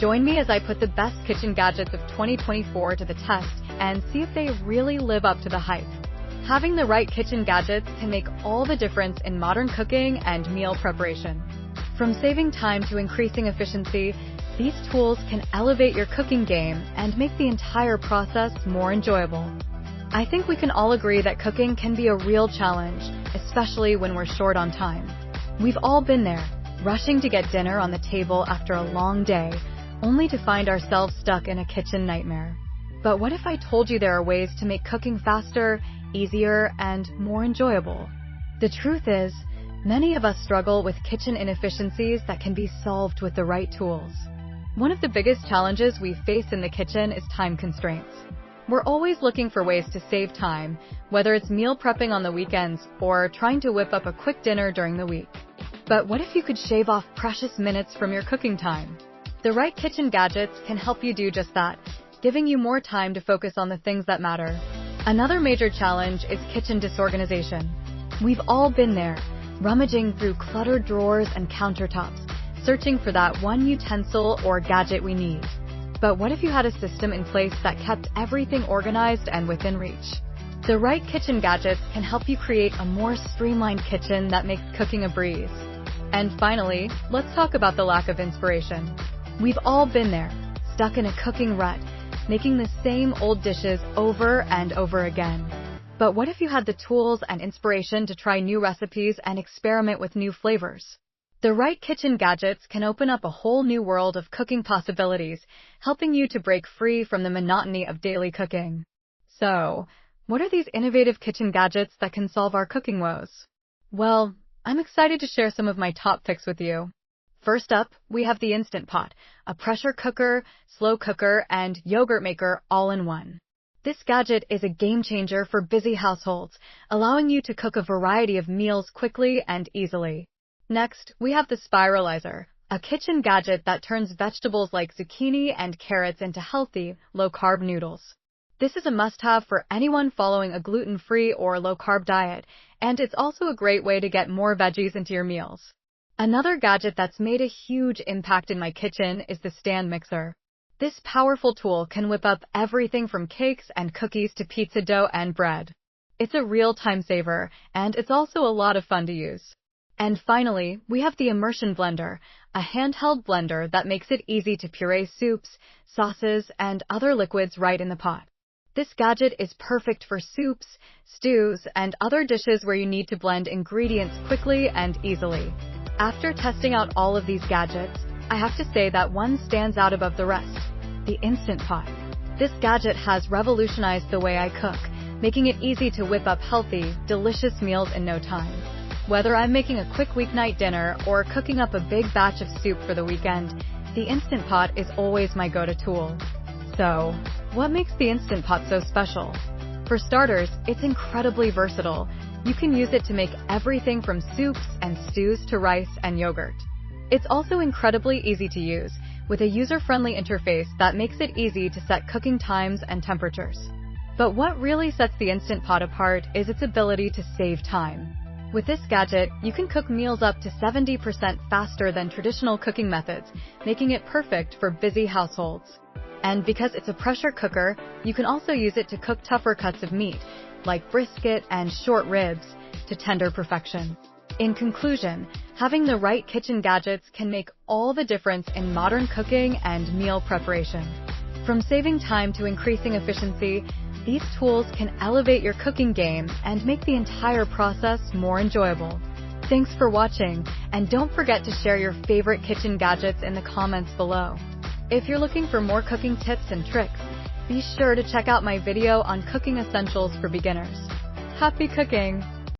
Join me as I put the best kitchen gadgets of 2024 to the test and see if they really live up to the hype. Having the right kitchen gadgets can make all the difference in modern cooking and meal preparation. From saving time to increasing efficiency, these tools can elevate your cooking game and make the entire process more enjoyable. I think we can all agree that cooking can be a real challenge, especially when we're short on time. We've all been there, rushing to get dinner on the table after a long day, only to find ourselves stuck in a kitchen nightmare. But what if I told you there are ways to make cooking faster, easier, and more enjoyable? The truth is, many of us struggle with kitchen inefficiencies that can be solved with the right tools. One of the biggest challenges we face in the kitchen is time constraints. We're always looking for ways to save time, whether it's meal prepping on the weekends or trying to whip up a quick dinner during the week. But what if you could shave off precious minutes from your cooking time? The right kitchen gadgets can help you do just that, giving you more time to focus on the things that matter. Another major challenge is kitchen disorganization. We've all been there, rummaging through cluttered drawers and countertops, searching for that one utensil or gadget we need. But what if you had a system in place that kept everything organized and within reach? The right kitchen gadgets can help you create a more streamlined kitchen that makes cooking a breeze. And finally, let's talk about the lack of inspiration. We've all been there, stuck in a cooking rut, making the same old dishes over and over again. But what if you had the tools and inspiration to try new recipes and experiment with new flavors? The right kitchen gadgets can open up a whole new world of cooking possibilities, helping you to break free from the monotony of daily cooking. So, what are these innovative kitchen gadgets that can solve our cooking woes? Well, I'm excited to share some of my top picks with you. First up, we have the Instant Pot, a pressure cooker, slow cooker, and yogurt maker all in one. This gadget is a game changer for busy households, allowing you to cook a variety of meals quickly and easily. Next, we have the Spiralizer, a kitchen gadget that turns vegetables like zucchini and carrots into healthy, low-carb noodles. This is a must-have for anyone following a gluten-free or low-carb diet, and it's also a great way to get more veggies into your meals. Another gadget that's made a huge impact in my kitchen is the stand mixer. This powerful tool can whip up everything from cakes and cookies to pizza dough and bread. It's a real time saver, and it's also a lot of fun to use. And finally, we have the Immersion Blender, a handheld blender that makes it easy to puree soups, sauces, and other liquids right in the pot. This gadget is perfect for soups, stews, and other dishes where you need to blend ingredients quickly and easily. After testing out all of these gadgets, I have to say that one stands out above the rest: the Instant Pot. This gadget has revolutionized the way I cook, making it easy to whip up healthy, delicious meals in no time. Whether I'm making a quick weeknight dinner or cooking up a big batch of soup for the weekend, the Instant Pot is always my go-to tool. So, what makes the Instant Pot so special? For starters, it's incredibly versatile. You can use it to make everything from soups and stews to rice and yogurt. It's also incredibly easy to use, with a user-friendly interface that makes it easy to set cooking times and temperatures. But what really sets the Instant Pot apart is its ability to save time. With this gadget, you can cook meals up to 70% faster than traditional cooking methods, making it perfect for busy households. And because it's a pressure cooker, you can also use it to cook tougher cuts of meat, like brisket and short ribs, to tender perfection. In conclusion, having the right kitchen gadgets can make all the difference in modern cooking and meal preparation. From saving time to increasing efficiency, these tools can elevate your cooking game and make the entire process more enjoyable. Thanks for watching, and don't forget to share your favorite kitchen gadgets in the comments below. If you're looking for more cooking tips and tricks, be sure to check out my video on cooking essentials for beginners. Happy cooking!